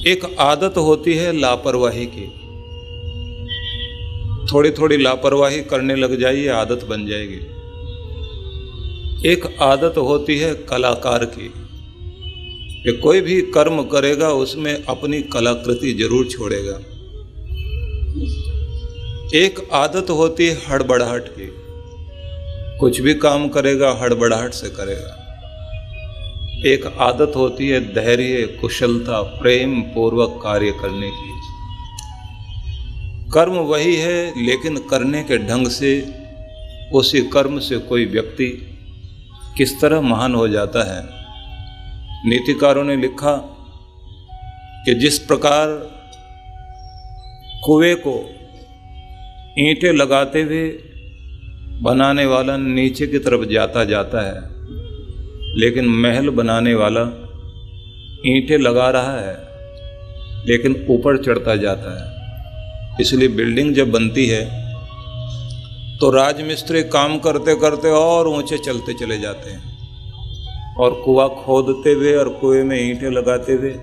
एक आदत होती है लापरवाही की। थोड़ी थोड़ी लापरवाही करने लग जाइए, आदत बन जाएगी। एक आदत होती है कलाकार की, कि कोई भी कर्म करेगा उसमें अपनी कलाकृति जरूर छोड़ेगा। एक आदत होती है हड़बड़ाहट की, कुछ भी काम करेगा हड़बड़ाहट से करेगा। एक आदत होती है धैर्य, कुशलता, प्रेम पूर्वक कार्य करने की। कर्म वही है, लेकिन करने के ढंग से उसी कर्म से कोई व्यक्ति किस तरह महान हो जाता है। नीतिकारों ने लिखा कि जिस प्रकार कुएं को ईंटें लगाते हुए बनाने वाला नीचे की तरफ जाता है, लेकिन महल बनाने वाला ईंटें लगा रहा है लेकिन ऊपर चढ़ता जाता है। इसलिए बिल्डिंग जब बनती है तो राजमिस्त्री काम करते करते और ऊंचे चलते चले जाते हैं, और कुआं खोदते हुए और कुएं में ईंटें लगाते हुए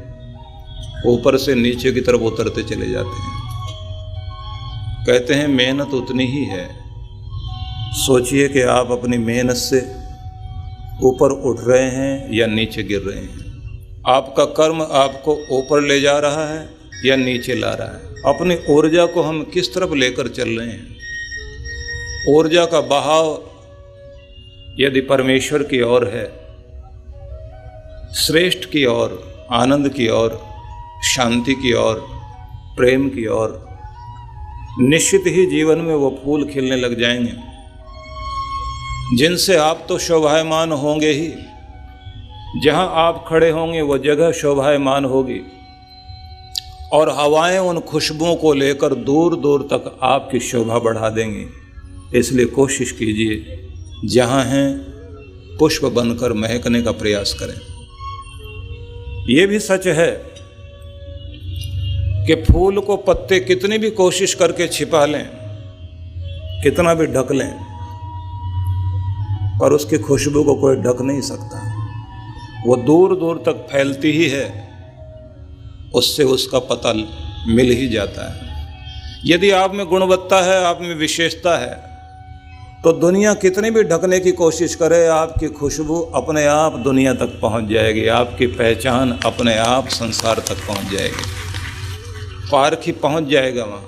ऊपर से नीचे की तरफ उतरते चले जाते हैं। कहते हैं मेहनत उतनी ही है। सोचिए कि आप अपनी मेहनत से ऊपर उठ रहे हैं या नीचे गिर रहे हैं। आपका कर्म आपको ऊपर ले जा रहा है या नीचे ला रहा है। अपनी ऊर्जा को हम किस तरफ लेकर चल रहे हैं। ऊर्जा का बहाव यदि परमेश्वर की ओर है, श्रेष्ठ की ओर, आनंद की ओर, शांति की ओर, प्रेम की ओर, निश्चित ही जीवन में वो फूल खिलने लग जाएंगे जिनसे आप तो शोभायमान होंगे ही। जहां आप खड़े होंगे वो जगह शोभायमान होगी, और हवाएं उन खुशबुओं को लेकर दूर दूर तक आपकी शोभा बढ़ा देंगी। इसलिए कोशिश कीजिए जहां हैं पुष्प बनकर महकने का प्रयास करें। ये भी सच है कि फूल को पत्ते कितनी भी कोशिश करके छिपा लें, कितना भी ढक लें, पर उसकी खुशबू को कोई ढक नहीं सकता। वो दूर दूर तक फैलती ही है, उससे उसका पता मिल ही जाता है। यदि आप में गुणवत्ता है, आप में विशेषता है, तो दुनिया कितनी भी ढकने की कोशिश करे, आपकी खुशबू अपने आप दुनिया तक पहुंच जाएगी। आपकी पहचान अपने आप संसार तक पहुंच जाएगी, पार ही पहुंच जाएगा वहाँ।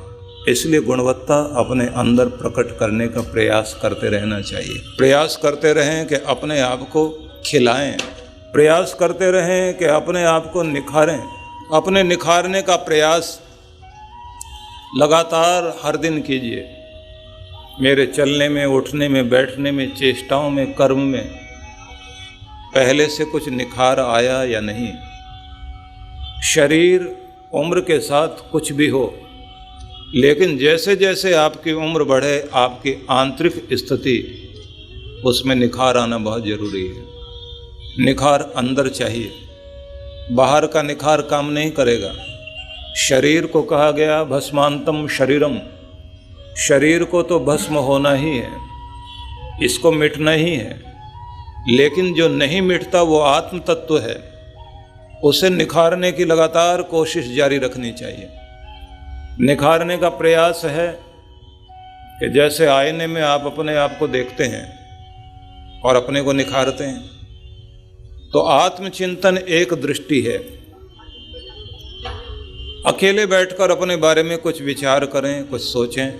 इसलिए गुणवत्ता अपने अंदर प्रकट करने का प्रयास करते रहना चाहिए। प्रयास करते रहें कि अपने आप को खिलाएं, प्रयास करते रहें कि अपने आप को निखारें। अपने निखारने का प्रयास लगातार हर दिन कीजिए। मेरे चलने में, उठने में, बैठने में, चेष्टाओं में, कर्म में पहले से कुछ निखार आया या नहीं। शरीर उम्र के साथ कुछ भी हो, लेकिन जैसे जैसे आपकी उम्र बढ़े आपकी आंतरिक स्थिति, उसमें निखार आना बहुत जरूरी है। निखार अंदर चाहिए, बाहर का निखार काम नहीं करेगा। शरीर को कहा गया भस्मांतम शरीरम, शरीर को तो भस्म होना ही है, इसको मिटना ही है। लेकिन जो नहीं मिटता वो आत्म तत्व है, उसे निखारने की लगातार कोशिश जारी रखनी चाहिए। निखारने का प्रयास है कि जैसे आईने में आप अपने आप को देखते हैं और अपने को निखारते हैं, तो आत्मचिंतन एक दृष्टि है। अकेले बैठकर अपने बारे में कुछ विचार करें, कुछ सोचें,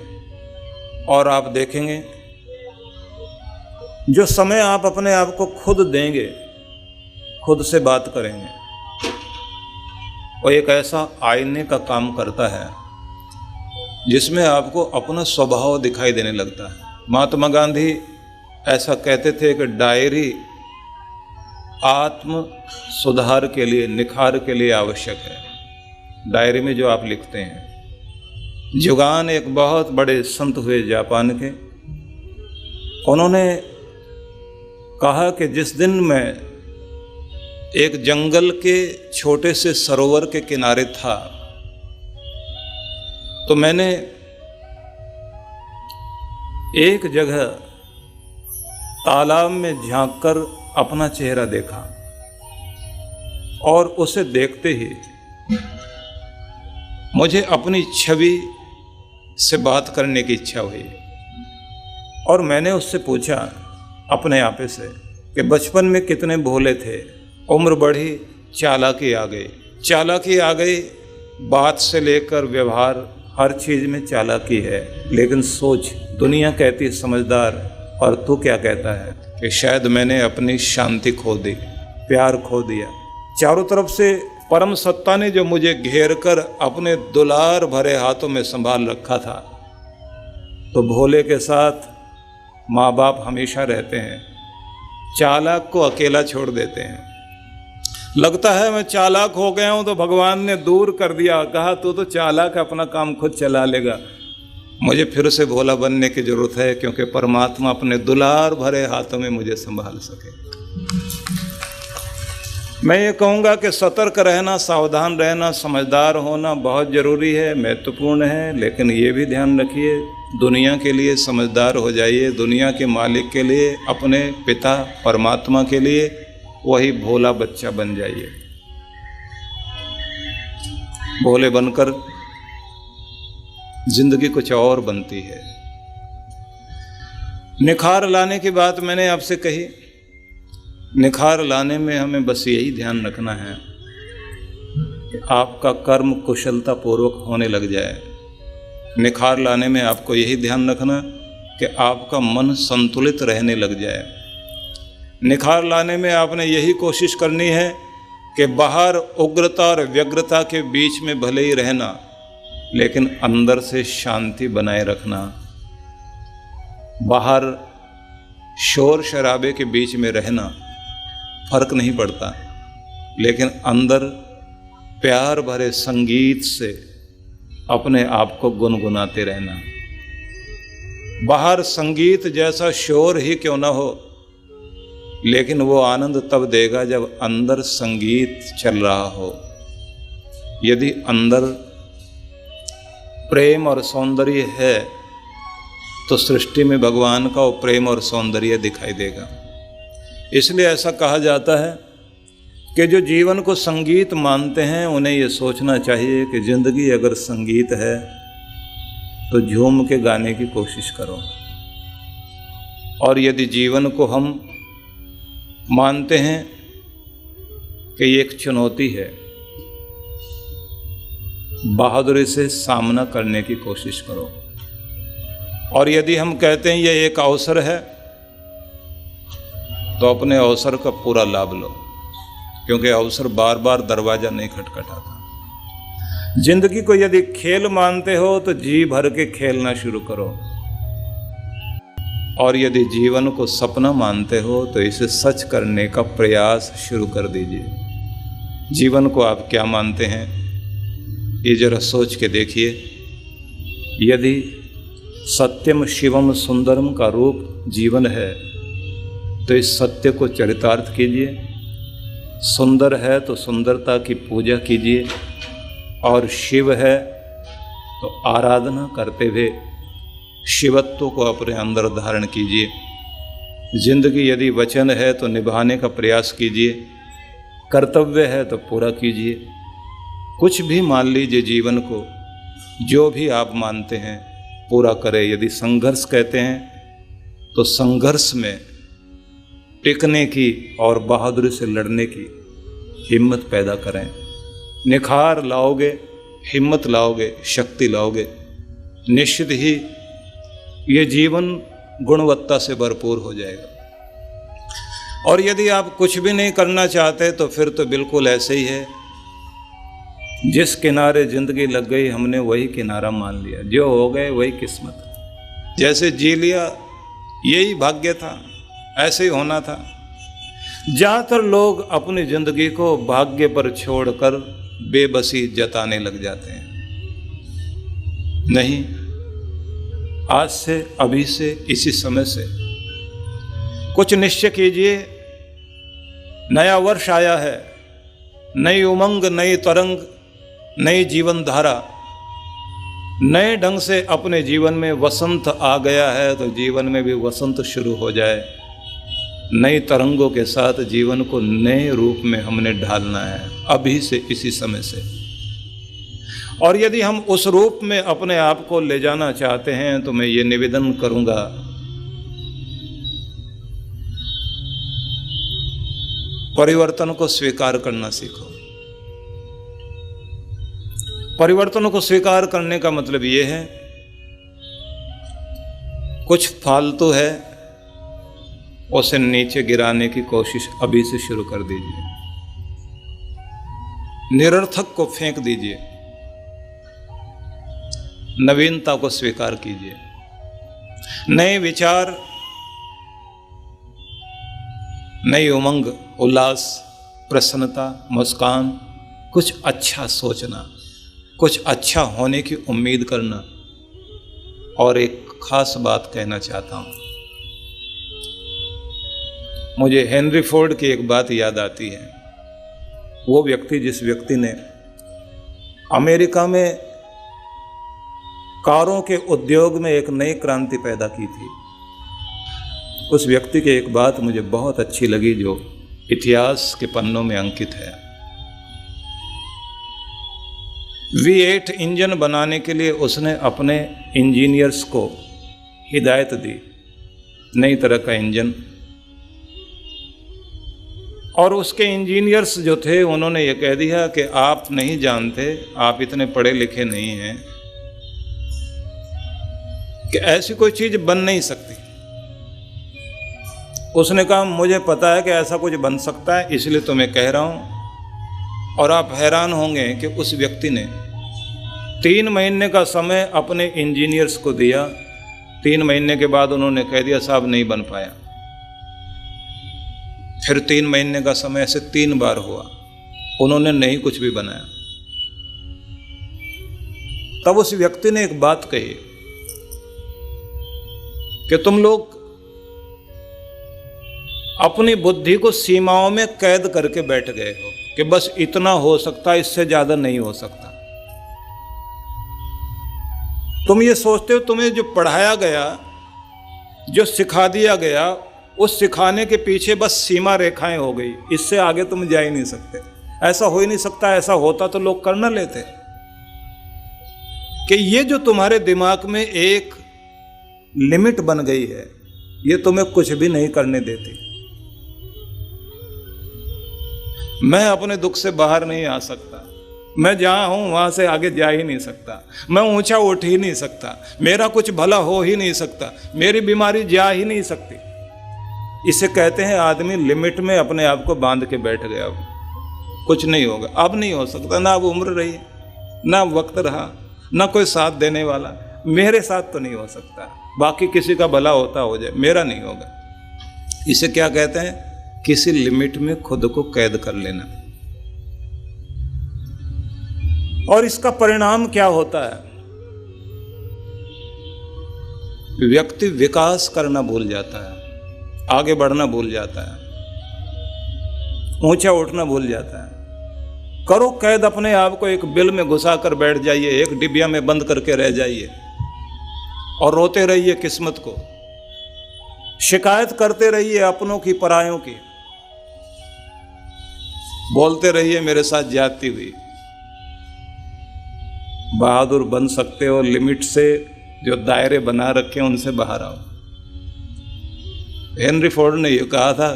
और आप देखेंगे जो समय आप अपने आप को खुद देंगे, खुद से बात करेंगे, वो एक ऐसा आईने का काम करता है जिसमें आपको अपना स्वभाव दिखाई देने लगता है। महात्मा गांधी ऐसा कहते थे कि डायरी आत्म सुधार के लिए, निखार के लिए आवश्यक है। डायरी में जो आप लिखते हैं। जुगान एक बहुत बड़े संत हुए जापान के, उन्होंने कहा कि जिस दिन मैं एक जंगल के छोटे से सरोवर के किनारे था, तो मैंने एक जगह तालाब में झांककर अपना चेहरा देखा, और उसे देखते ही मुझे अपनी छवि से बात करने की इच्छा हुई और मैंने उससे पूछा अपने आपे से कि बचपन में कितने भोले थे, उम्र बढ़ी चालाकी आ गई, चालाकी आ गई, बात से लेकर व्यवहार हर चीज़ में चालाकी है। लेकिन सोच, दुनिया कहती है समझदार और तू क्या कहता है कि शायद मैंने अपनी शांति खो दी, प्यार खो दिया। चारों तरफ से परम सत्ता ने जो मुझे घेर कर अपने दुलार भरे हाथों में संभाल रखा था, तो भोले के साथ माँ बाप हमेशा रहते हैं, चालाक को अकेला छोड़ देते हैं। लगता है मैं चालाक हो गया हूँ तो भगवान ने दूर कर दिया, कहा तू तो चालाक अपना काम खुद चला लेगा। मुझे फिर से भोला बनने की जरूरत है, क्योंकि परमात्मा अपने दुलार भरे हाथों में मुझे संभाल सके। मैं ये कहूँगा कि सतर्क रहना, सावधान रहना, समझदार होना बहुत ज़रूरी है, महत्वपूर्ण है। लेकिन ये भी ध्यान रखिए, दुनिया के लिए समझदार हो जाइए, दुनिया के मालिक के लिए, अपने पिता परमात्मा के लिए वही भोला बच्चा बन जाइए। भोले बनकर जिंदगी कुछ और बनती है। निखार लाने की बात मैंने आपसे कही। निखार लाने में हमें बस यही ध्यान रखना है कि आपका कर्म कुशलता पूर्वक होने लग जाए। निखार लाने में आपको यही ध्यान रखना कि आपका मन संतुलित रहने लग जाए। निखार लाने में आपने यही कोशिश करनी है कि बाहर उग्रता और व्यग्रता के बीच में भले ही रहना, लेकिन अंदर से शांति बनाए रखना। बाहर शोर शराबे के बीच में रहना फर्क नहीं पड़ता, लेकिन अंदर प्यार भरे संगीत से अपने आप को गुनगुनाते रहना। बाहर संगीत जैसा शोर ही क्यों ना हो, लेकिन वो आनंद तब देगा जब अंदर संगीत चल रहा हो। यदि अंदर प्रेम और सौंदर्य है तो सृष्टि में भगवान का वो प्रेम और सौंदर्य दिखाई देगा। इसलिए ऐसा कहा जाता है कि जो जीवन को संगीत मानते हैं उन्हें ये सोचना चाहिए कि जिंदगी अगर संगीत है तो झूम के गाने की कोशिश करो। और यदि जीवन को हम मानते हैं कि ये एक चुनौती है, बहादुरी से सामना करने की कोशिश करो। और यदि हम कहते हैं ये एक अवसर है, तो अपने अवसर का पूरा लाभ लो, क्योंकि अवसर बार बार दरवाजा नहीं खटखटाता। जिंदगी को यदि खेल मानते हो तो जी भर के खेलना शुरू करो, और यदि जीवन को सपना मानते हो तो इसे सच करने का प्रयास शुरू कर दीजिए। जीवन को आप क्या मानते हैं, ये जरा सोच के देखिए। यदि सत्यम शिवम सुंदरम का रूप जीवन है तो इस सत्य को चरितार्थ कीजिए। सुंदर है तो सुंदरता की पूजा कीजिए, और शिव है तो आराधना करते हुए शिवत्व को अपने अंदर धारण कीजिए। जिंदगी यदि वचन है तो निभाने का प्रयास कीजिए, कर्तव्य है तो पूरा कीजिए। कुछ भी मान लीजिए जीवन को, जो भी आप मानते हैं पूरा करें। यदि संघर्ष कहते हैं तो संघर्ष में टिकने की और बहादुरी से लड़ने की हिम्मत पैदा करें। निखार लाओगे, हिम्मत लाओगे, शक्ति लाओगे, निश्चित ही ये जीवन गुणवत्ता से भरपूर हो जाएगा। और यदि आप कुछ भी नहीं करना चाहते तो फिर तो बिल्कुल ऐसे ही है, जिस किनारे जिंदगी लग गई हमने वही किनारा मान लिया, जो हो गए वही किस्मत। जैसे जी लिया यही भाग्य था, ऐसे ही होना था। ज़्यादातर लोग अपनी जिंदगी को भाग्य पर छोड़कर बेबसी जताने लग जाते हैं। नहीं, आज से, अभी से, इसी समय से कुछ निश्चय कीजिए। नया वर्ष आया है, नई उमंग, नई तरंग, नई जीवन धारा, नए ढंग से अपने जीवन में वसंत आ गया है, तो जीवन में भी वसंत शुरू हो जाए। नई तरंगों के साथ जीवन को नए रूप में हमने ढालना है, अभी से, इसी समय से। और यदि हम उस रूप में अपने आप को ले जाना चाहते हैं तो मैं ये निवेदन करूंगा, परिवर्तन को स्वीकार करना सीखो। परिवर्तन को स्वीकार करने का मतलब ये है, कुछ फालतू है उसे नीचे गिराने की कोशिश अभी से शुरू कर दीजिए। निरर्थक को फेंक दीजिए, नवीनता को स्वीकार कीजिए। नए विचार, नई उमंग, उल्लास, प्रसन्नता, मुस्कान, कुछ अच्छा सोचना, कुछ अच्छा होने की उम्मीद करना। और एक खास बात कहना चाहता हूं, मुझे हेनरी फोर्ड की एक बात याद आती है। वो व्यक्ति, जिस व्यक्ति ने अमेरिका में कारों के उद्योग में एक नई क्रांति पैदा की थी, उस व्यक्ति की एक बात मुझे बहुत अच्छी लगी जो इतिहास के पन्नों में अंकित है। V8 इंजन बनाने के लिए उसने अपने इंजीनियर्स को हिदायत दी, नई तरह का इंजन। और उसके इंजीनियर्स जो थे उन्होंने ये कह दिया कि आप नहीं जानते, आप इतने पढ़े लिखे नहीं हैं कि ऐसी कोई चीज बन नहीं सकती। उसने कहा मुझे पता है कि ऐसा कुछ बन सकता है, इसलिए तो मैं कह रहा हूं। और आप हैरान होंगे कि उस व्यक्ति ने 3 महीने का समय अपने इंजीनियर्स को दिया। 3 महीने के बाद उन्होंने कह दिया साहब नहीं बन पाया। फिर 3 महीने का समय ऐसे 3 बार हुआ, उन्होंने नहीं कुछ भी बनाया। तब उस व्यक्ति ने एक बात कही कि तुम लोग अपनी बुद्धि को सीमाओं में कैद करके बैठ गए हो कि बस इतना हो सकता है, इससे ज्यादा नहीं हो सकता। तुम ये सोचते हो तुम्हें जो पढ़ाया गया, जो सिखा दिया गया, उस सिखाने के पीछे बस सीमा रेखाएं हो गई, इससे आगे तुम जा ही नहीं सकते। ऐसा हो ही नहीं सकता, ऐसा होता तो लोग कर न लेते। कि ये जो तुम्हारे दिमाग में एक लिमिट बन गई है, ये तुम्हें कुछ भी नहीं करने देती। मैं अपने दुख से बाहर नहीं आ सकता, मैं जहां हूं वहां से आगे जा ही नहीं सकता, मैं ऊंचा उठ ही नहीं सकता, मेरा कुछ भला हो ही नहीं सकता, मेरी बीमारी जा ही नहीं सकती। इसे कहते हैं आदमी लिमिट में अपने आप को बांध के बैठ गया। अब कुछ नहीं होगा, अब नहीं हो सकता, ना अब उम्र रही, ना वक्त रहा, ना कोई साथ देने वाला। मेरे साथ तो नहीं हो सकता, बाकी किसी का भला होता हो जाए, मेरा नहीं होगा। इसे क्या कहते हैं? किसी लिमिट में खुद को कैद कर लेना। और इसका परिणाम क्या होता है? व्यक्ति विकास करना भूल जाता है, आगे बढ़ना भूल जाता है, ऊंचा उठना भूल जाता है। करो कैद अपने आप को, एक बिल में घुसा कर बैठ जाइए, एक डिबिया में बंद करके रह जाइए और रोते रहिए किस्मत को, शिकायत करते रहिए अपनों की परायों की, बोलते रहिए मेरे साथ ज्यादती हुई। बहादुर बन सकते हो, लिमिट से जो दायरे बना रखे हैं उनसे बाहर आओ। हेनरी फोर्ड ने यह कहा था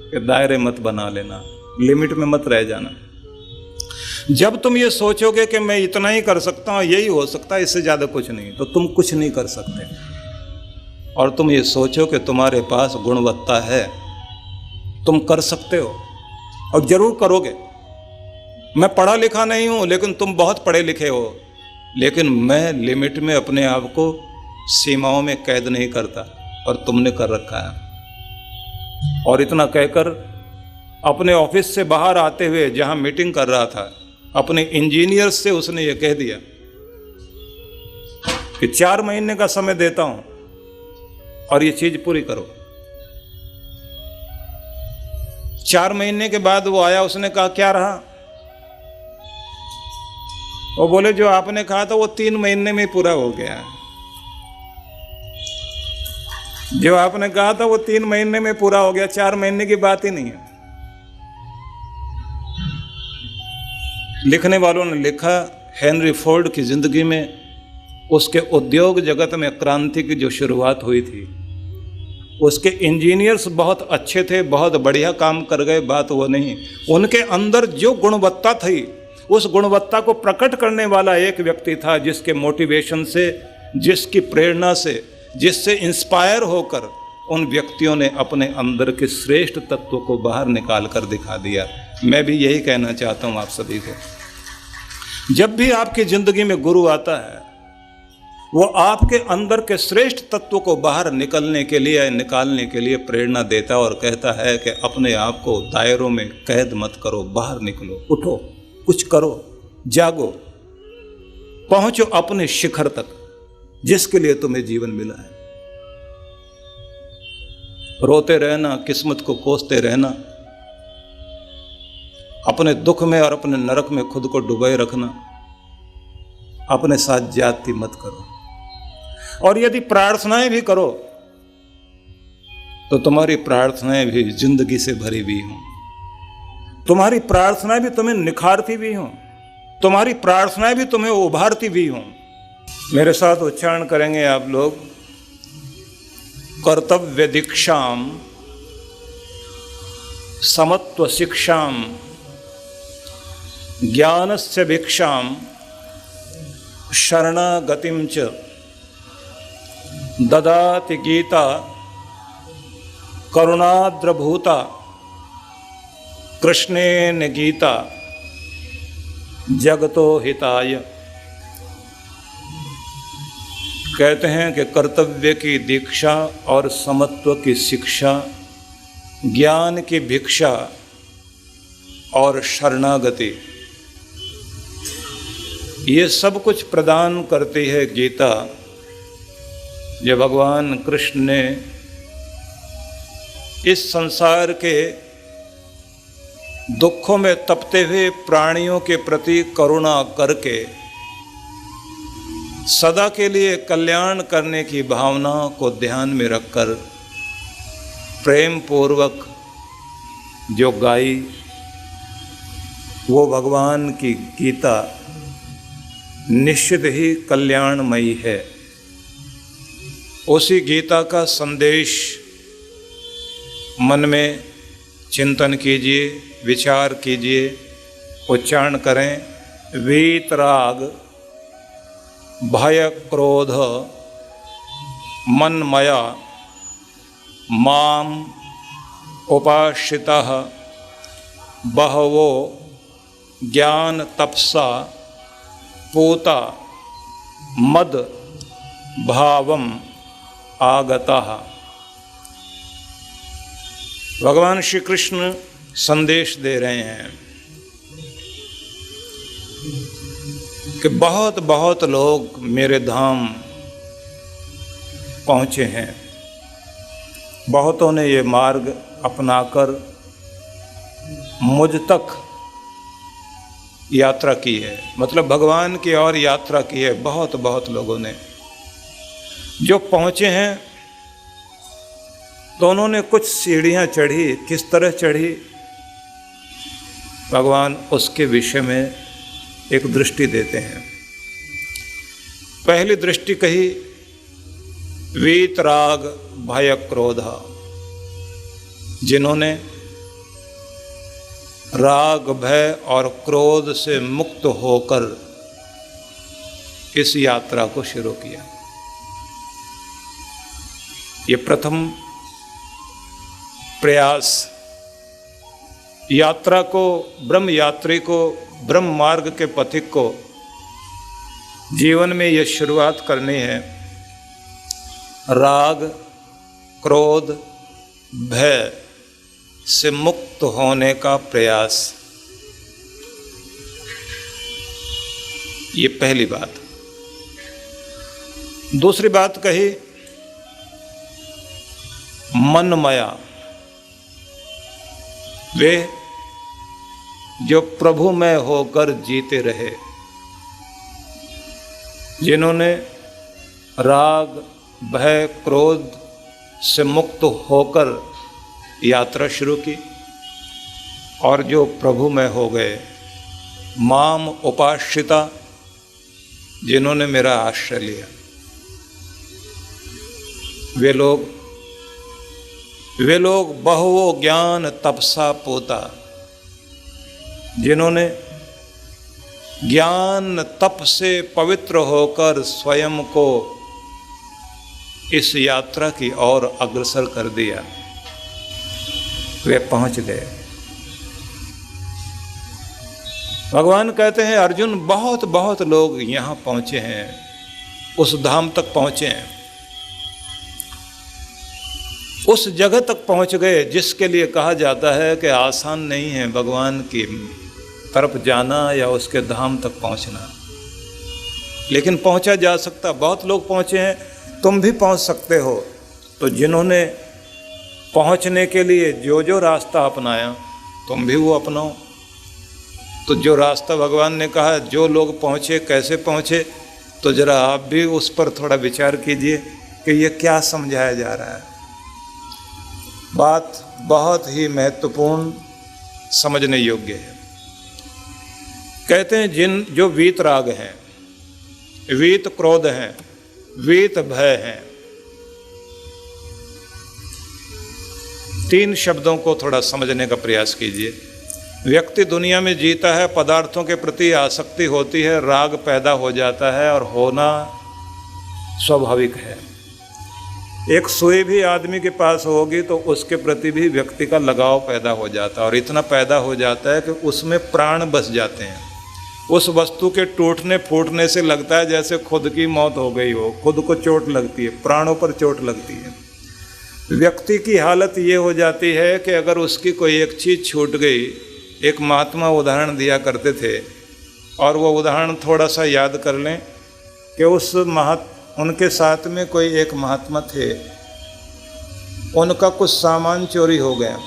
कि दायरे मत बना लेना, लिमिट में मत रह जाना। जब तुम ये सोचोगे कि मैं इतना ही कर सकता हूं, यही हो सकता है, इससे ज्यादा कुछ नहीं, तो तुम कुछ नहीं कर सकते। और तुम ये सोचो कि तुम्हारे पास गुणवत्ता है, तुम कर सकते हो और जरूर करोगे। मैं पढ़ा लिखा नहीं हूं, लेकिन तुम बहुत पढ़े लिखे हो। लेकिन मैं लिमिट में अपने आप को सीमाओं में कैद नहीं करता, और तुमने कर रखा है। और इतना कहकर अपने ऑफिस से बाहर आते हुए, जहां मीटिंग कर रहा था, अपने इंजीनियर से उसने ये कह दिया कि 4 महीने का समय देता हूं और ये चीज पूरी करो। 4 महीने के बाद वो आया, उसने कहा क्या रहा? वो बोले जो आपने कहा था वो 3 महीने में पूरा हो गया। जो आपने कहा था वो 3 महीने में पूरा हो गया, 4 महीने की बात ही नहीं है। लिखने वालों ने लिखा, हेनरी फोर्ड की ज़िंदगी में उसके उद्योग जगत में क्रांति की जो शुरुआत हुई थी, उसके इंजीनियर्स बहुत अच्छे थे, बहुत बढ़िया काम कर गए, बात वो नहीं। उनके अंदर जो गुणवत्ता थी, उस गुणवत्ता को प्रकट करने वाला एक व्यक्ति था, जिसके मोटिवेशन से, जिसकी प्रेरणा से, जिससे इंस्पायर होकर उन व्यक्तियों ने अपने अंदर के श्रेष्ठ तत्व को बाहर निकाल कर दिखा दिया। मैं भी यही कहना चाहता हूँ आप सभी को। जब भी आपकी जिंदगी में गुरु आता है, वो आपके अंदर के श्रेष्ठ तत्व को बाहर निकालने के लिए प्रेरणा देता और कहता है कि अपने आप को दायरों में कैद मत करो, बाहर निकलो, उठो, कुछ करो, जागो, पहुंचो अपने शिखर तक जिसके लिए तुम्हें जीवन मिला है। रोते रहना, किस्मत को कोसते रहना, अपने दुख में और अपने नरक में खुद को डुबाए रखना, अपने साथ ज्यादती मत करो। और यदि प्रार्थनाएं भी करो तो तुम्हारी प्रार्थनाएं भी जिंदगी से भरी हुई हों, तुम्हारी प्रार्थनाएं भी तुम्हें निखारती भी हों, तुम्हारी प्रार्थनाएं भी तुम्हें उभारती भी हों। मेरे साथ उच्चारण करेंगे आप लोग। कर्तव्य दीक्षाम समत्व शिक्षाम ज्ञानस्य भिक्षाम शरणागतिम च ददाति गीता करुणाद्रभूता कृष्णेन गीता जगतो हिताय। कहते हैं कि कर्तव्य की दीक्षा और समत्व की शिक्षा, ज्ञान की भिक्षा और शरणागति, ये सब कुछ प्रदान करती है गीता, जो भगवान कृष्ण ने इस संसार के दुखों में तपते हुए प्राणियों के प्रति करुणा करके सदा के लिए कल्याण करने की भावना को ध्यान में रखकर प्रेम पूर्वक जो गाई, वो भगवान की गीता निश्चित ही कल्याणमयी है। उसी गीता का संदेश मन में चिंतन कीजिए, विचार कीजिए, उच्चारण करें। वीतराग भय क्रोध मनमया माम उपाश्रितः बहवो ज्ञान तपसा पूता मद भावम आगतः। भगवान श्री कृष्ण संदेश दे रहे हैं कि बहुत बहुत लोग मेरे धाम पहुँचे हैं, बहुतों ने ये मार्ग अपनाकर मुझ तक यात्रा की है, मतलब भगवान की ओर यात्रा की है। बहुत बहुत लोगों ने जो पहुँचे हैं, तो उन्होंने कुछ सीढ़ियाँ चढ़ी। किस तरह चढ़ी, भगवान उसके विषय में एक दृष्टि देते हैं। पहली दृष्टि कही वीतराग भय क्रोध, जिन्होंने राग भय और क्रोध से मुक्त होकर इस यात्रा को शुरू किया। ये प्रथम प्रयास यात्रा को, ब्रह्म यात्री को, ब्रह्म मार्ग के पथिक को जीवन में ये शुरुआत करनी है। राग क्रोध भय से मुक्त होने का प्रयास, ये पहली बात। दूसरी बात कही मनमया, वे जो प्रभु में होकर जीते रहे, जिन्होंने राग भय क्रोध से मुक्त होकर यात्रा शुरू की और जो प्रभु में हो गए। माम उपाश्रिता, जिन्होंने मेरा आश्रय लिया, वे लोग बहुओं ज्ञान तपसा पोता, जिन्होंने ज्ञान तप से पवित्र होकर स्वयं को इस यात्रा की ओर अग्रसर कर दिया, वे पहुंच गए। भगवान कहते हैं अर्जुन, बहुत बहुत लोग यहां पहुंचे हैं, उस धाम तक पहुंचे हैं, उस जगह तक पहुंच गए जिसके लिए कहा जाता है कि आसान नहीं है भगवान की तरफ जाना या उसके धाम तक पहुंचना, लेकिन पहुंचा जा सकता। बहुत लोग पहुंचे हैं, तुम भी पहुंच सकते हो। तो जिन्होंने पहुंचने के लिए जो जो रास्ता अपनाया, तुम भी वो अपनाओ। तो जो रास्ता भगवान ने कहा, जो लोग पहुंचे कैसे पहुंचे, तो जरा आप भी उस पर थोड़ा विचार कीजिए कि ये क्या समझाया जा रहा है। बात बहुत ही महत्वपूर्ण, समझने योग्य है। कहते हैं जो वीत राग हैं, वीत क्रोध हैं, वीत भय हैं, तीन शब्दों को थोड़ा समझने का प्रयास कीजिए। व्यक्ति दुनिया में जीता है, पदार्थों के प्रति आसक्ति होती है, राग पैदा हो जाता है और होना स्वाभाविक है। एक सुई भी आदमी के पास होगी तो उसके प्रति भी व्यक्ति का लगाव पैदा हो जाता है, और इतना पैदा हो जाता है कि उसमें प्राण बस जाते हैं। उस वस्तु के टूटने फूटने से लगता है जैसे खुद की मौत हो गई हो, खुद को चोट लगती है, प्राणों पर चोट लगती है। व्यक्ति की हालत ये हो जाती है कि अगर उसकी कोई एक चीज़ छूट गई, एक महात्मा उदाहरण दिया करते थे, और वो उदाहरण थोड़ा सा याद कर लें कि उनके साथ में कोई एक महात्मा थे, उनका कुछ सामान चोरी हो गया,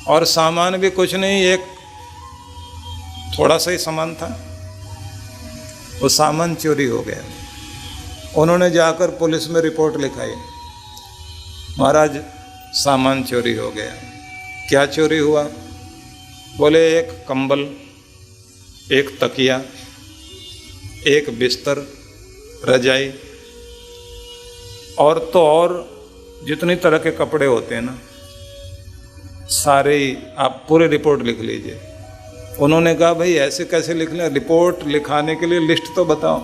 और सामान भी कुछ नहीं, एक थोड़ा सा ही सामान था, वो सामान चोरी हो गया। उन्होंने जाकर पुलिस में रिपोर्ट लिखाई, महाराज सामान चोरी हो गया। क्या चोरी हुआ? बोले एक कंबल, एक तकिया, एक बिस्तर, रजाई, और तो और जितनी तरह के कपड़े होते हैं ना, सारे ही आप पूरी रिपोर्ट लिख लीजिए। उन्होंने कहा भाई ऐसे कैसे लिख लें, रिपोर्ट लिखाने के लिए लिस्ट तो बताओ।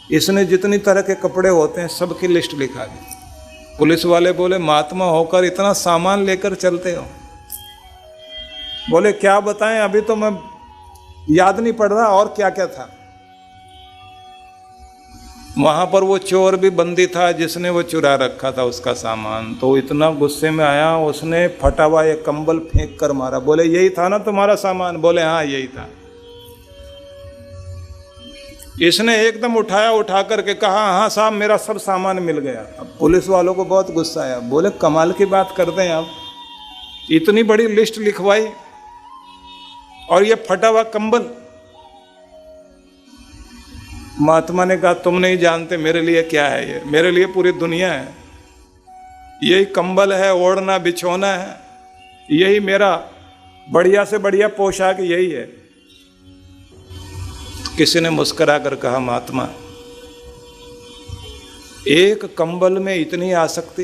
इसने जितनी तरह के कपड़े होते हैं सबकी लिस्ट लिखा दी। पुलिस वाले बोले महात्मा होकर इतना सामान लेकर चलते हो? बोले क्या बताएं, अभी तो मैं याद नहीं पड़ रहा और क्या क्या था। वहां पर वो चोर भी बंदी था जिसने वो चुरा रखा था उसका सामान, तो इतना गुस्से में आया, उसने फटा हुआ एक कंबल फेंक कर मारा। बोले यही था ना तुम्हारा सामान? बोले हाँ यही था। इसने एकदम उठाया, उठा करके कहा हाँ साहब मेरा सब सामान मिल गया। अब पुलिस वालों को बहुत गुस्सा आया, बोले कमाल की बात करते हैं आप, इतनी बड़ी लिस्ट लिखवाई और ये फटा हुआ कंबल। महात्मा ने कहा तुम नहीं जानते मेरे लिए क्या है ये, मेरे लिए पूरी दुनिया है। यही कंबल है, ओढ़ना बिछोना है, यही मेरा बढ़िया से बढ़िया पोशाक यही है। किसी ने मुस्कुरा कर कहा महात्मा एक कंबल में इतनी आसक्ति,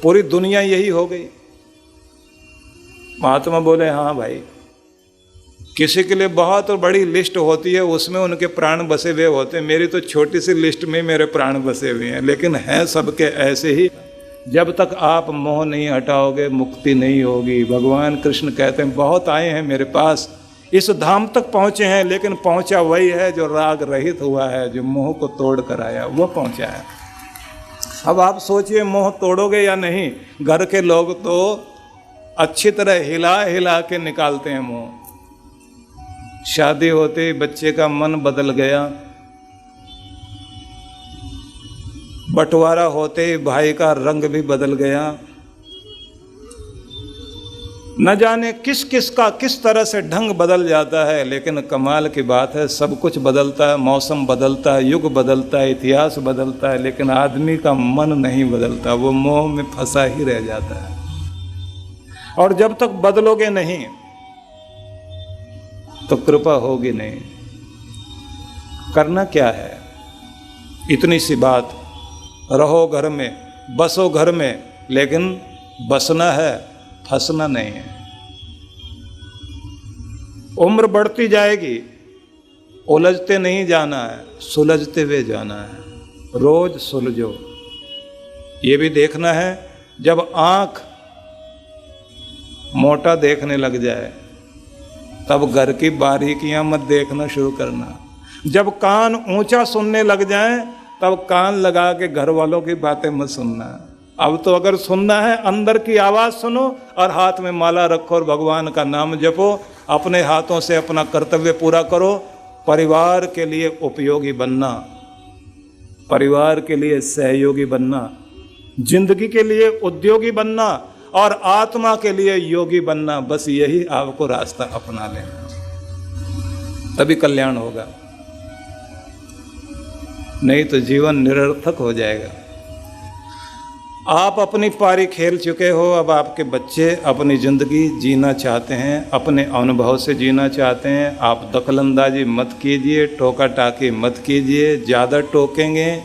पूरी दुनिया यही हो गई। महात्मा बोले हाँ भाई, किसी के लिए बहुत बड़ी लिस्ट होती है, उसमें उनके प्राण बसे हुए होते हैं। मेरी तो छोटी सी लिस्ट में मेरे प्राण बसे हुए हैं, लेकिन हैं सबके ऐसे ही। जब तक आप मोह नहीं हटाओगे मुक्ति नहीं होगी। भगवान कृष्ण कहते हैं बहुत आए हैं मेरे पास, इस धाम तक पहुँचे हैं, लेकिन पहुँचा वही है जो राग रहित हुआ है, जो मोह को तोड़ कर आया, वो पहुँचा है। अब आप सोचिए मोह तोड़ोगे या नहीं। घर के लोग तो अच्छी तरह हिला हिला के निकालते हैं मोह। शादी होते बच्चे का मन बदल गया, बंटवारा होते भाई का रंग भी बदल गया। न जाने किस किस का किस तरह से ढंग बदल जाता है, लेकिन कमाल की बात है सब कुछ बदलता है, मौसम बदलता है, युग बदलता है, इतिहास बदलता है, लेकिन आदमी का मन नहीं बदलता, वो मोह में फंसा ही रह जाता है। और जब तक बदलोगे नहीं तो कृपा होगी नहीं। करना क्या है? इतनी सी बात, रहो घर में, बसो घर में, लेकिन बसना है, फंसना नहीं है। उम्र बढ़ती जाएगी, उलझते नहीं जाना है, सुलझते हुए जाना है। रोज सुलझो। ये भी देखना है, जब आंख मोटा देखने लग जाए तब घर की बारीकियां मत देखना शुरू करना। जब कान ऊंचा सुनने लग जाए तब कान लगा के घर वालों की बातें मत सुनना। अब तो अगर सुनना है, अंदर की आवाज सुनो और हाथ में माला रखो और भगवान का नाम जपो। अपने हाथों से अपना कर्तव्य पूरा करो। परिवार के लिए उपयोगी बनना, परिवार के लिए सहयोगी बनना, जिंदगी के लिए उद्योगी बनना और आत्मा के लिए योगी बनना, बस यही आपको रास्ता अपना लेना, तभी कल्याण होगा। नहीं तो जीवन निरर्थक हो जाएगा। आप अपनी पारी खेल चुके हो, अब आपके बच्चे अपनी ज़िंदगी जीना चाहते हैं, अपने अनुभव से जीना चाहते हैं। आप दखलंदाजी मत कीजिए, टोका टाकी मत कीजिए। ज़्यादा टोकेंगे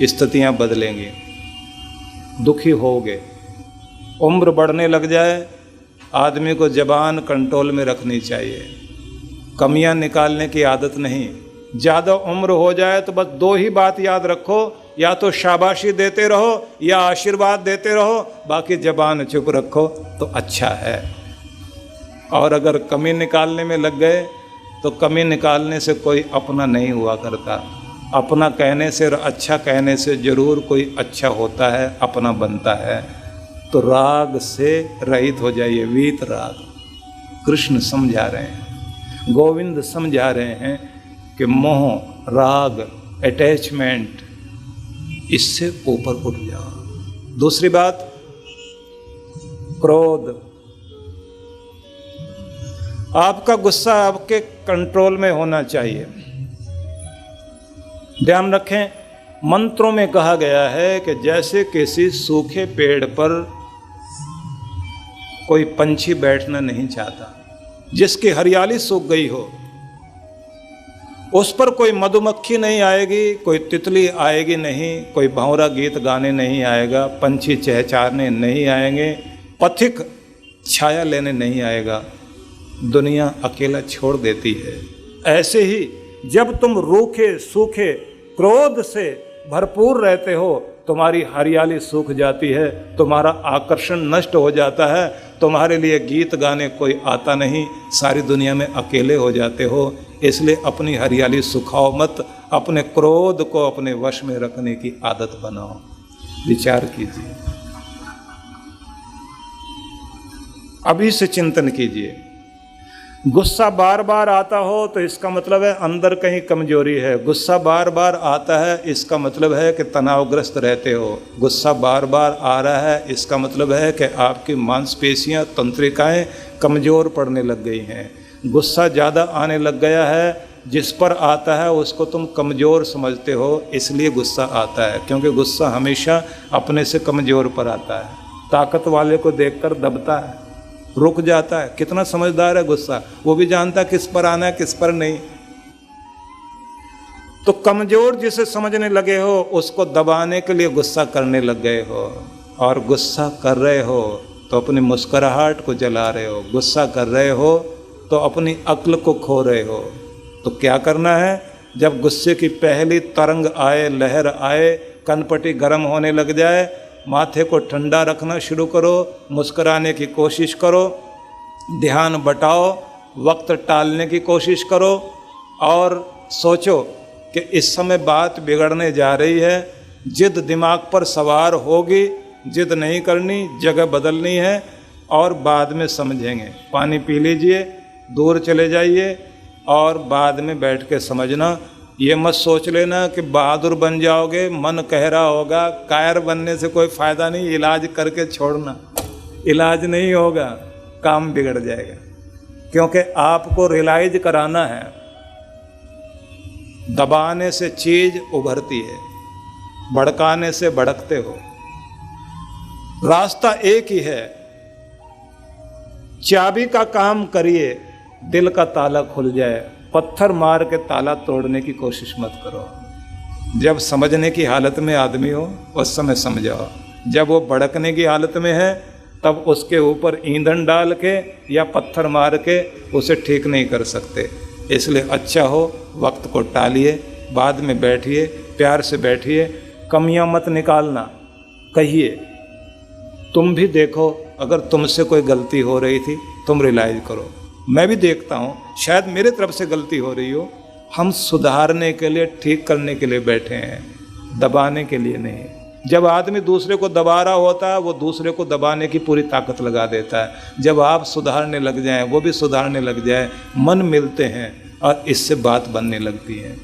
स्थितियाँ बदलेंगी, दुखी होगे। उम्र बढ़ने लग जाए, आदमी को ज़बान कंट्रोल में रखनी चाहिए, कमियां निकालने की आदत नहीं। ज़्यादा उम्र हो जाए तो बस दो ही बात याद रखो, या तो शाबाशी देते रहो या आशीर्वाद देते रहो, बाकी ज़बान चुप रखो तो अच्छा है। और अगर कमी निकालने में लग गए तो कमी निकालने से कोई अपना नहीं हुआ करता। अपना कहने से और अच्छा कहने से ज़रूर कोई अच्छा होता है, अपना बनता है। तो राग से रहित हो जाइए, वीत राग। कृष्ण समझा रहे हैं, गोविंद समझा रहे हैं कि मोह, राग, अटैचमेंट, इससे ऊपर उठ जाओ। दूसरी बात, क्रोध। आपका गुस्सा आपके कंट्रोल में होना चाहिए। ध्यान रखें, मंत्रों में कहा गया है कि जैसे किसी सूखे पेड़ पर कोई पंछी बैठना नहीं चाहता, जिसकी हरियाली सूख गई हो, उस पर कोई मधुमक्खी नहीं आएगी, कोई तितली आएगी नहीं, कोई भंवरा गीत गाने नहीं आएगा, पंछी चहचहाने नहीं आएंगे, पथिक छाया लेने नहीं आएगा। दुनिया अकेला छोड़ देती है। ऐसे ही जब तुम रूखे सूखे क्रोध से भरपूर रहते हो, तुम्हारी हरियाली सूख जाती है, तुम्हारा आकर्षण नष्ट हो जाता है, तुम्हारे लिए गीत गाने कोई आता नहीं, सारी दुनिया में अकेले हो जाते हो। इसलिए अपनी हरियाली सुखाओ मत, अपने क्रोध को अपने वश में रखने की आदत बनाओ। विचार कीजिए, अभी से चिंतन कीजिए। गुस्सा बार बार आता हो तो इसका मतलब है अंदर कहीं कमजोरी है। गुस्सा बार बार आता है इसका मतलब है कि तनावग्रस्त रहते हो। गुस्सा बार बार आ रहा है इसका मतलब है कि आपकी मांसपेशियां, तंत्रिकाएं कमज़ोर पड़ने लग गई हैं। गुस्सा ज़्यादा आने लग गया है, जिस पर आता है उसको तुम कमज़ोर समझते हो, इसलिए गुस्सा आता है। क्योंकि गुस्सा हमेशा अपने से कमज़ोर पर आता है। ताकत वाले को देखकर दबता है, रुक जाता है। कितना समझदार है गुस्सा, वो भी जानता है किस पर आना है किस पर नहीं। तो कमजोर जिसे समझने लगे हो उसको दबाने के लिए गुस्सा करने लग गए हो। और गुस्सा कर रहे हो तो अपनी मुस्कुराहट को जला रहे हो, गुस्सा कर रहे हो तो अपनी अक्ल को खो रहे हो। तो क्या करना है, जब गुस्से की पहली तरंग आए, लहर आए, कनपटी गर्म होने लग जाए, माथे को ठंडा रखना शुरू करो, मुस्कुराने की कोशिश करो, ध्यान बटाओ, वक्त टालने की कोशिश करो और सोचो कि इस समय बात बिगड़ने जा रही है। जिद दिमाग पर सवार होगी, जिद नहीं करनी, जगह बदलनी है और बाद में समझेंगे। पानी पी लीजिए, दूर चले जाइए और बाद में बैठ के समझना। ये मत सोच लेना कि बहादुर बन जाओगे, मन कह रहा होगा। कायर बनने से कोई फ़ायदा नहीं, इलाज करके छोड़ना। इलाज नहीं होगा, काम बिगड़ जाएगा। क्योंकि आपको रियलाइज कराना है, दबाने से चीज़ उभरती है, भड़काने से भड़कते हो। रास्ता एक ही है, चाबी का काम करिए, दिल का ताला खुल जाए। पत्थर मार के ताला तोड़ने की कोशिश मत करो। जब समझने की हालत में आदमी हो उस समय समझाओ, जब वो भड़कने की हालत में है तब उसके ऊपर ईंधन डाल के या पत्थर मार के उसे ठीक नहीं कर सकते। इसलिए अच्छा हो वक्त को टालिए, बाद में बैठिए, प्यार से बैठिए, कमियां मत निकालना, कहिए तुम भी देखो अगर तुमसे कोई गलती हो रही थी तुम रियलाइज करो, मैं भी देखता हूँ शायद मेरे तरफ से गलती हो रही हो। हम सुधारने के लिए, ठीक करने के लिए बैठे हैं, दबाने के लिए नहीं। जब आदमी दूसरे को दबा रहा होता है वो दूसरे को दबाने की पूरी ताकत लगा देता है। जब आप सुधारने लग जाएं, वो भी सुधारने लग जाए, मन मिलते हैं और इससे बात बनने लगती है।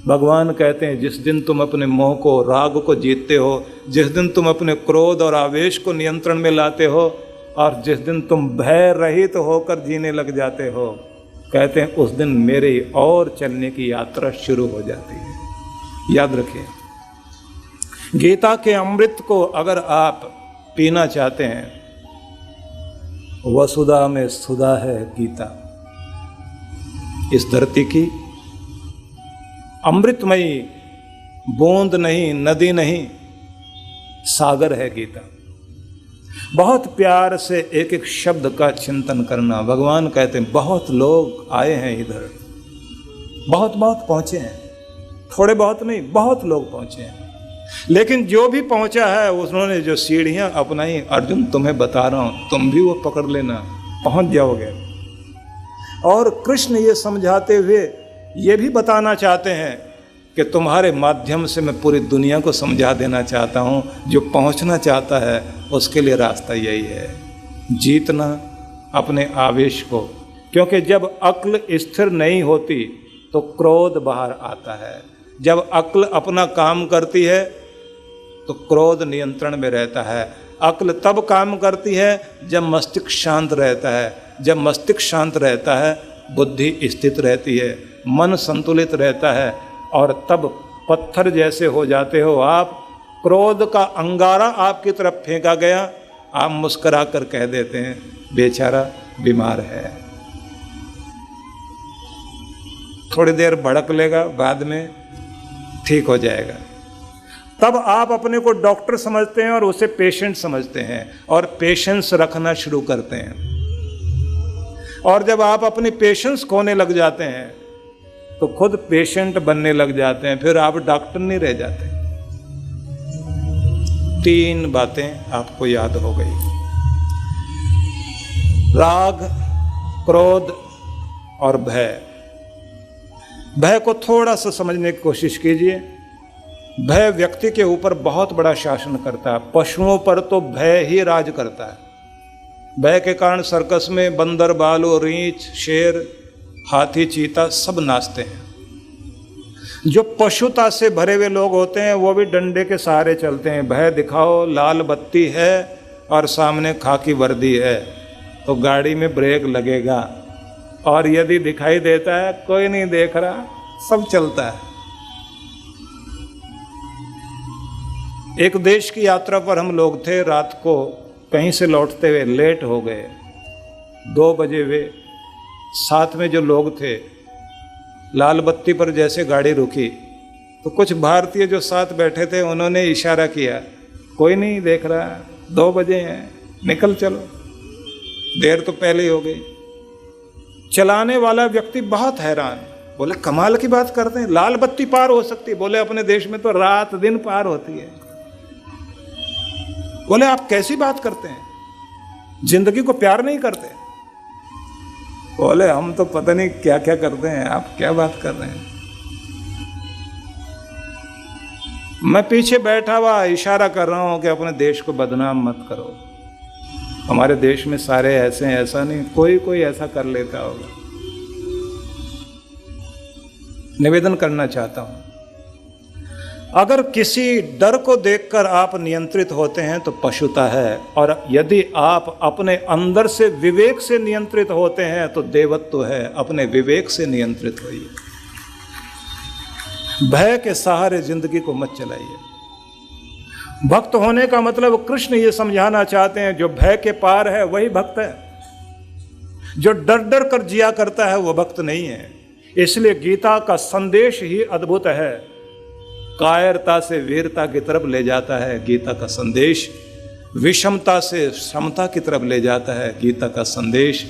भगवान कहते हैं जिस दिन तुम अपने मोह को, राग को जीतते हो, जिस दिन तुम अपने क्रोध और आवेश को नियंत्रण में लाते हो और जिस दिन तुम भय रहित होकर जीने लग जाते हो, कहते हैं उस दिन मेरे और चलने की यात्रा शुरू हो जाती है। याद रखिए, गीता के अमृत को अगर आप पीना चाहते हैं, वसुधा में सुधा है गीता, इस धरती की अमृतमयी बूंद नहीं, नदी नहीं, सागर है गीता। बहुत प्यार से एक एक शब्द का चिंतन करना। भगवान कहते हैं बहुत लोग आए हैं इधर, बहुत पहुंचे हैं, थोड़े बहुत नहीं, बहुत लोग पहुंचे हैं, लेकिन जो भी पहुंचा है उन्होंने जो सीढ़ियां अपनाई, अर्जुन तुम्हें बता रहा हूं तुम भी वो पकड़ लेना, पहुंच जाओगे। और कृष्ण ये समझाते हुए ये भी बताना चाहते हैं कि तुम्हारे माध्यम से मैं पूरी दुनिया को समझा देना चाहता हूँ, जो पहुँचना चाहता है उसके लिए रास्ता यही है, जीतना अपने आवेश को। क्योंकि जब अक्ल स्थिर नहीं होती तो क्रोध बाहर आता है, जब अक्ल अपना काम करती है तो क्रोध नियंत्रण में रहता है। अक्ल तब काम करती है जब मस्तिष्क शांत रहता है, जब मस्तिष्क शांत रहता है बुद्धि स्थित रहती है, मन संतुलित रहता है और तब पत्थर जैसे हो जाते हो आप। क्रोध का अंगारा आपकी तरफ फेंका गया, आप मुस्कुरा कर कह देते हैं बेचारा बीमार है, थोड़ी देर भड़क लेगा, बाद में ठीक हो जाएगा। तब आप अपने को डॉक्टर समझते हैं और उसे पेशेंट समझते हैं और पेशेंस रखना शुरू करते हैं। और जब आप अपनी पेशेंस खोने लग जाते हैं तो खुद पेशेंट बनने लग जाते हैं, फिर आप डॉक्टर नहीं रह जाते। 3 बातें आपको याद हो गई, राग, क्रोध और भय। भय को थोड़ा सा समझने की कोशिश कीजिए। भय व्यक्ति के ऊपर बहुत बड़ा शासन करता है, पशुओं पर तो भय ही राज करता है। भय के कारण सर्कस में बंदर, भालू, रीछ, शेर, हाथी, चीता सब नाचते हैं। जो पशुता से भरे हुए लोग होते हैं वो भी डंडे के सहारे चलते हैं। भय दिखाओ, लाल बत्ती है और सामने खाकी वर्दी है तो गाड़ी में ब्रेक लगेगा, और यदि दिखाई देता है कोई नहीं देख रहा, सब चलता है। एक देश की यात्रा पर हम लोग थे, रात को कहीं से लौटते हुए लेट हो गए, 2 बजे हुए। साथ में जो लोग थे, लाल बत्ती पर जैसे गाड़ी रुकी तो कुछ भारतीय जो साथ बैठे थे उन्होंने इशारा किया, कोई नहीं देख रहा, 2 बजे हैं, निकल चलो, देर तो पहले ही हो गई। चलाने वाला व्यक्ति बहुत हैरान, बोले कमाल की बात करते हैं, लाल बत्ती पार हो सकती है? बोले अपने देश में तो रात दिन पार होती है। बोले आप कैसी बात करते हैं, जिंदगी को प्यार नहीं करते? बोले हम तो पता नहीं क्या क्या करते हैं, आप क्या बात कर रहे हैं। मैं पीछे बैठा हुआ इशारा कर रहा हूं कि अपने देश को बदनाम मत करो, हमारे देश में सारे ऐसे हैं, ऐसा नहीं, कोई कोई ऐसा कर लेता होगा। निवेदन करना चाहता हूं, अगर किसी डर को देखकर आप नियंत्रित होते हैं तो पशुता है, और यदि आप अपने अंदर से विवेक से नियंत्रित होते हैं तो देवत्व है। अपने विवेक से नियंत्रित होइए, भय के सहारे जिंदगी को मत चलाइए। भक्त होने का मतलब कृष्ण ये समझाना चाहते हैं, जो भय के पार है वही भक्त है। जो डर डर कर जिया करता है वो भक्त नहीं है। इसलिए गीता का संदेश ही अद्भुत है। कायरता से वीरता की तरफ ले जाता है गीता का संदेश, विषमता से समता की तरफ ले जाता है गीता का संदेश,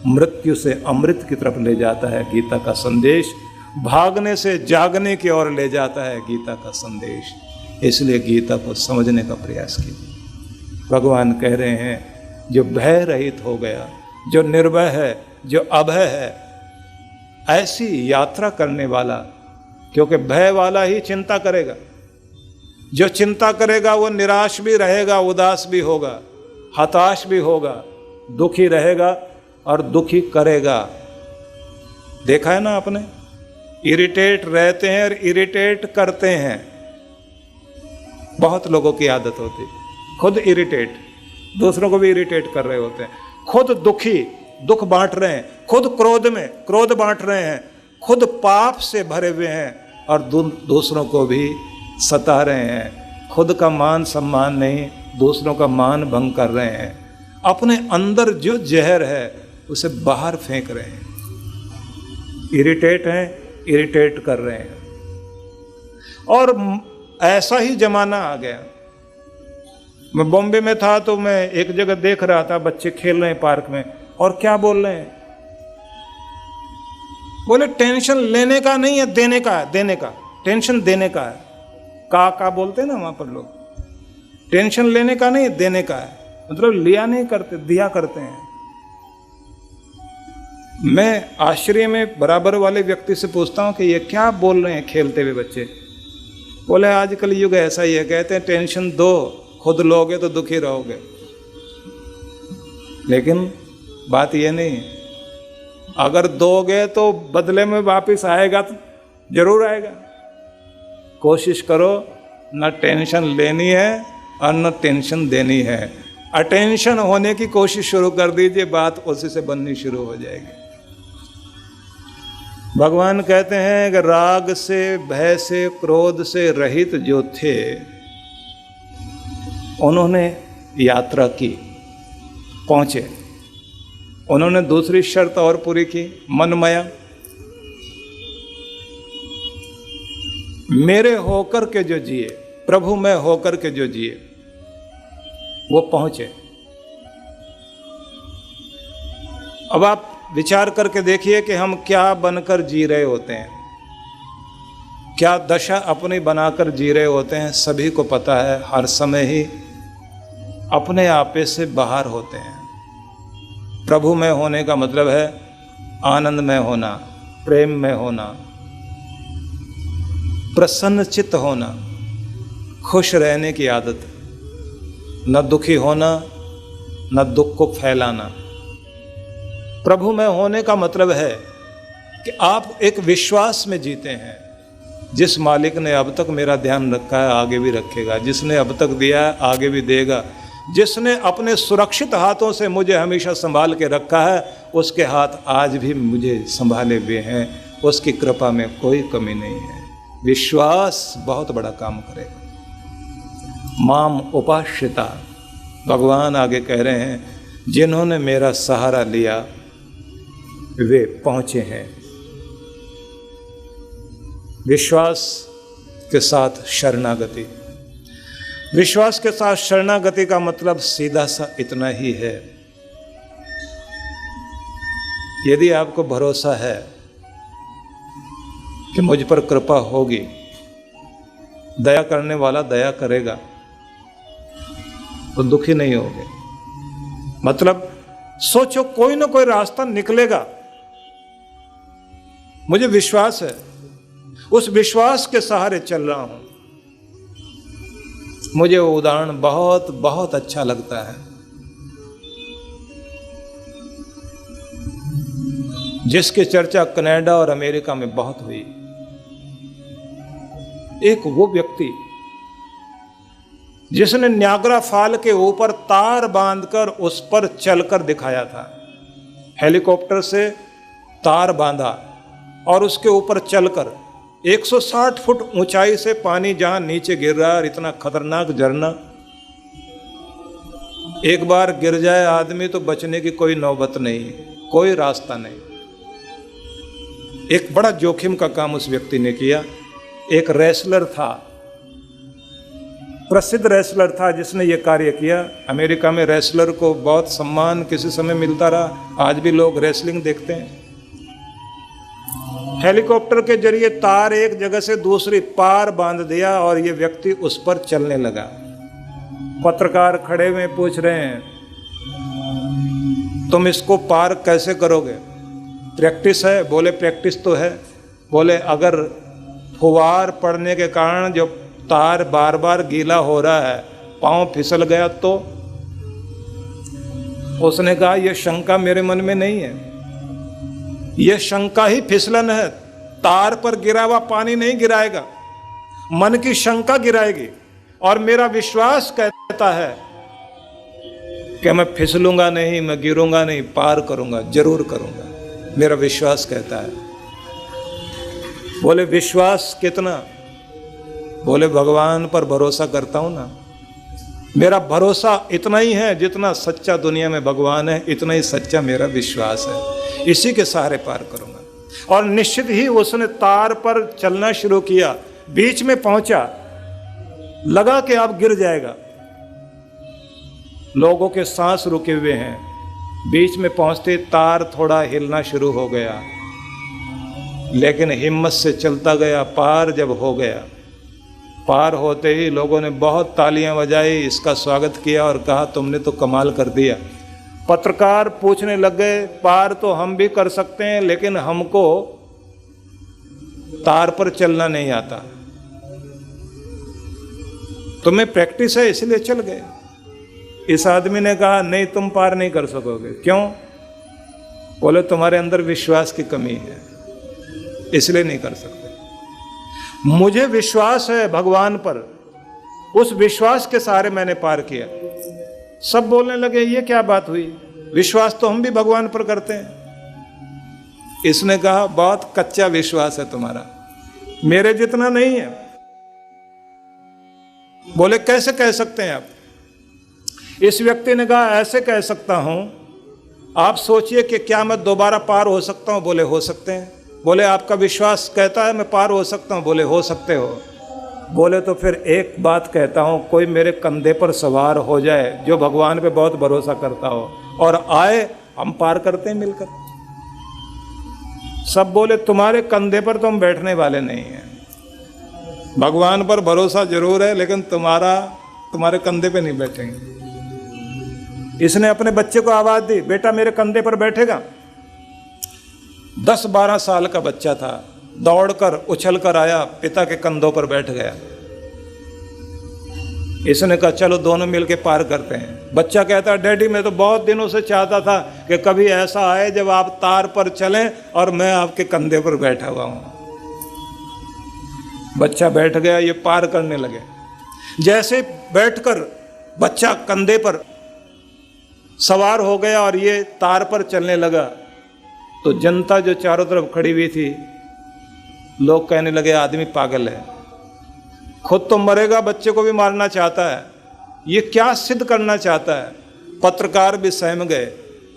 मृत्यु से अमृत की तरफ ले जाता है गीता का संदेश, भागने से जागने की ओर ले जाता है गीता का संदेश। इसलिए गीता को समझने का प्रयास कीजिए। भगवान कह रहे हैं जो भय रहित हो गया, जो निर्भय है, जो अभय है, ऐसी यात्रा करने वाला, क्योंकि भय वाला ही चिंता करेगा, जो चिंता करेगा वो निराश भी रहेगा, उदास भी होगा, हताश भी होगा, दुखी रहेगा और दुखी करेगा। देखा है ना आपने, इरिटेट रहते हैं और इरिटेट करते हैं। बहुत लोगों की आदत होती है खुद इरिटेट, दूसरों को भी इरिटेट कर रहे होते हैं, खुद दुखी, दुख बांट रहे हैं, खुद क्रोध में क्रोध बांट रहे हैं, खुद पाप से भरे हुए हैं और दूसरों को भी सता रहे हैं। खुद का मान सम्मान नहीं, दूसरों का मान भंग कर रहे हैं। अपने अंदर जो जहर है उसे बाहर फेंक रहे हैं। इरिटेट हैं, इरिटेट कर रहे हैं। और ऐसा ही जमाना आ गया। मैं बॉम्बे में था तो मैं एक जगह देख रहा था, बच्चे खेल रहे हैं पार्क में, और क्या बोल रहे हैं, बोले टेंशन लेने का नहीं है, देने का है, देने का, टेंशन देने का है। का बोलते हैं ना वहां पर लोग, टेंशन लेने का नहीं, देने का है, मतलब लिया नहीं करते, दिया करते हैं। मैं आश्रय में बराबर वाले व्यक्ति से पूछता हूं कि ये क्या बोल रहे हैं खेलते हुए बच्चे। बोले आजकल युग ऐसा ही है, कहते हैं टेंशन दो, खुद लोगे तो दुखी रहोगे। लेकिन बात ये नहीं, अगर दोगे तो बदले में वापस आएगा, तो जरूर आएगा। कोशिश करो न टेंशन लेनी है और न टेंशन देनी है। अटेंशन होने की कोशिश शुरू कर दीजिए, बात उसी से बननी शुरू हो जाएगी। भगवान कहते हैं कि राग से, भय से, क्रोध से रहित जो थे उन्होंने यात्रा की, पहुंचे। उन्होंने दूसरी शर्त और पूरी की, मनमया, मेरे होकर के जो जिए, प्रभु में होकर के जो जिए, वो पहुंचे। अब आप विचार करके देखिए कि हम क्या बनकर जी रहे होते हैं, क्या दशा अपनी बनाकर जी रहे होते हैं। सभी को पता है, हर समय ही अपने आपे से बाहर होते हैं। प्रभु में होने का मतलब है आनंद में होना, प्रेम में होना, प्रसन्न चित्त होना, खुश रहने की आदत, न दुखी होना, न दुख को फैलाना। प्रभु में होने का मतलब है कि आप एक विश्वास में जीते हैं, जिस मालिक ने अब तक मेरा ध्यान रखा है आगे भी रखेगा, जिसने अब तक दिया है आगे भी देगा, जिसने अपने सुरक्षित हाथों से मुझे हमेशा संभाल के रखा है, उसके हाथ आज भी मुझे संभाले हुए हैं, उसकी कृपा में कोई कमी नहीं है। विश्वास बहुत बड़ा काम करेगा। माम उपाश्रिता, भगवान आगे कह रहे हैं, जिन्होंने मेरा सहारा लिया वे पहुंचे हैं। विश्वास के साथ शरणागति। विश्वास के साथ शरणागति का मतलब सीधा सा इतना ही है, यदि आपको भरोसा है कि मुझ पर कृपा होगी, दया करने वाला दया करेगा, तो दुखी नहीं होगे। मतलब सोचो कोई ना कोई रास्ता निकलेगा, मुझे विश्वास है, उस विश्वास के सहारे चल रहा हूं। मुझे वो उदाहरण बहुत बहुत अच्छा लगता है, जिसकी चर्चा कनाडा और अमेरिका में बहुत हुई। एक वो व्यक्ति जिसने न्यागरा फॉल के ऊपर तार बांधकर उस पर चलकर दिखाया था। हेलीकॉप्टर से तार बांधा और उसके ऊपर चलकर 160 फुट ऊंचाई से पानी जहां नीचे गिर रहा है, और इतना खतरनाक झरना, एक बार गिर जाए आदमी तो बचने की कोई नौबत नहीं, कोई रास्ता नहीं। एक बड़ा जोखिम का काम उस व्यक्ति ने किया। एक रेसलर था, प्रसिद्ध रेसलर था जिसने ये कार्य किया। अमेरिका में रेसलर को बहुत सम्मान किसी समय मिलता रहा, आज भी लोग रेसलिंग देखते हैं। हेलीकॉप्टर के जरिए तार एक जगह से दूसरी पार बांध दिया और ये व्यक्ति उस पर चलने लगा। पत्रकार खड़े हुए पूछ रहे हैं, तुम इसको पार कैसे करोगे? प्रैक्टिस है? बोले प्रैक्टिस तो है। बोले अगर फुहार पड़ने के कारण जो तार बार बार गीला हो रहा है, पांव फिसल गया तो? उसने कहा यह शंका मेरे मन में नहीं है, यह शंका ही फिसलन है। तार पर गिरा हुआ पानी नहीं गिराएगा, मन की शंका गिराएगी। और मेरा विश्वास कहता है कि मैं फिसलूंगा नहीं, मैं गिरूंगा नहीं, पार करूंगा, जरूर करूंगा। मेरा विश्वास कहता है। बोले विश्वास कितना? बोले भगवान पर भरोसा करता हूं ना, मेरा भरोसा इतना ही है जितना सच्चा दुनिया में भगवान है, इतना ही सच्चा मेरा विश्वास है। इसी के सहारे पार करूंगा। और निश्चित ही उसने तार पर चलना शुरू किया। बीच में पहुंचा, लगा कि अब गिर जाएगा। लोगों के सांस रुके हुए हैं। बीच में पहुंचते तार थोड़ा हिलना शुरू हो गया, लेकिन हिम्मत से चलता गया। पार जब हो गया, पार होते ही लोगों ने बहुत तालियां बजाई, इसका स्वागत किया और कहा तुमने तो कमाल कर दिया। पत्रकार पूछने लग गए, पार तो हम भी कर सकते हैं, लेकिन हमको तार पर चलना नहीं आता। तुम्हें प्रैक्टिस है इसलिए चल गए। इस आदमी ने कहा नहीं, तुम पार नहीं कर सकोगे। क्यों? बोले तुम्हारे अंदर विश्वास की कमी है, इसलिए नहीं कर सकते। मुझे विश्वास है भगवान पर, उस विश्वास के सहारे मैंने पार किया। सब बोलने लगे ये क्या बात हुई, विश्वास तो हम भी भगवान पर करते हैं। इसने कहा बहुत कच्चा विश्वास है तुम्हारा, मेरे जितना नहीं है। बोले कैसे कह सकते हैं आप? इस व्यक्ति ने कहा ऐसे कह सकता हूं, आप सोचिए कि क्या मैं दोबारा पार हो सकता हूं? बोले हो सकते हैं। बोले आपका विश्वास कहता है मैं पार हो सकता हूं? बोले हो सकते हो। बोले तो फिर एक बात कहता हूं, कोई मेरे कंधे पर सवार हो जाए जो भगवान पे बहुत भरोसा करता हो और आए, हम पार करते हैं मिलकर। सब बोले तुम्हारे कंधे पर तो हम बैठने वाले नहीं हैं, भगवान पर भरोसा जरूर है, लेकिन तुम्हारे कंधे पे नहीं बैठेंगे। इसने अपने बच्चे को आवाज दी, बेटा मेरे कंधे पर बैठेगा। 10-12 साल का बच्चा था, दौड़कर उछलकर आया, पिता के कंधों पर बैठ गया। इसने कहा चलो दोनों मिलके पार करते हैं। बच्चा कहता डैडी मैं तो बहुत दिनों से चाहता था कि कभी ऐसा आए जब आप तार पर चलें और मैं आपके कंधे पर बैठा हुआ हूं। बच्चा बैठ गया, ये पार करने लगे। जैसे बैठकर बच्चा कंधे पर सवार हो गया और ये तार पर चलने लगा, तो जनता जो चारों तरफ खड़ी हुई थी, लोग कहने लगे आदमी पागल है, खुद तो मरेगा, बच्चे को भी मारना चाहता है, ये क्या सिद्ध करना चाहता है। पत्रकार भी सहम गए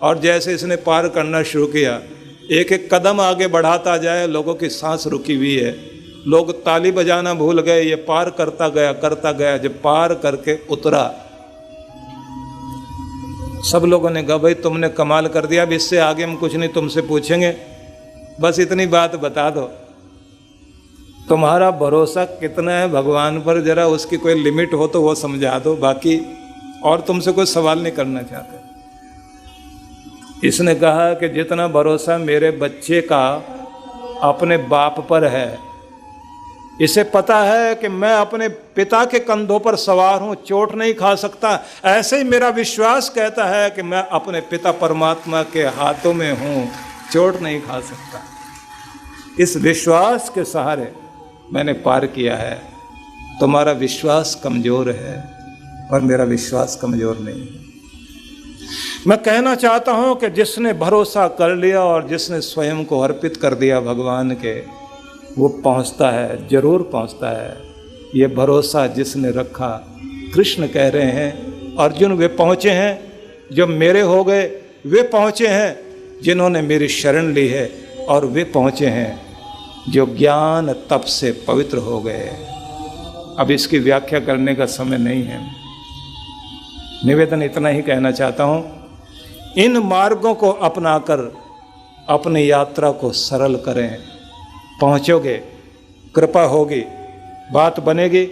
और जैसे इसने पार करना शुरू किया, एक एक कदम आगे बढ़ाता जाए, लोगों की सांस रुकी हुई है, लोग ताली बजाना भूल गए, ये पार करता गया। जब पार करके उतरा, सब लोगों ने कहा भाई तुमने कमाल कर दिया, अब इससे आगे हम कुछ नहीं तुमसे पूछेंगे, बस इतनी बात बता दो, तुम्हारा भरोसा कितना है भगवान पर, जरा उसकी कोई लिमिट हो तो वो समझा दो, बाकी और तुमसे कोई सवाल नहीं करना चाहते। इसने कहा कि जितना भरोसा मेरे बच्चे का अपने बाप पर है, इसे पता है कि मैं अपने पिता के कंधों पर सवार हूं, चोट नहीं खा सकता, ऐसे ही मेरा विश्वास कहता है कि मैं अपने पिता परमात्मा के हाथों में हूं, चोट नहीं खा सकता। इस विश्वास के सहारे मैंने पार किया है। तुम्हारा विश्वास कमजोर है और मेरा विश्वास कमजोर नहीं है। मैं कहना चाहता हूं कि जिसने भरोसा कर लिया और जिसने स्वयं को अर्पित कर दिया भगवान के, वो पहुंचता है, जरूर पहुंचता है। ये भरोसा जिसने रखा, कृष्ण कह रहे हैं अर्जुन वे पहुंचे हैं जो मेरे हो गए, वे पहुंचे हैं जिन्होंने मेरी शरण ली है, और वे पहुँचे हैं जो ज्ञान तप से पवित्र हो गए। अब इसकी व्याख्या करने का समय नहीं है। निवेदन इतना ही कहना चाहता हूँ, इन मार्गों को अपनाकर अपनी यात्रा को सरल करें। पहुँचोगे, कृपा होगी, बात बनेगी,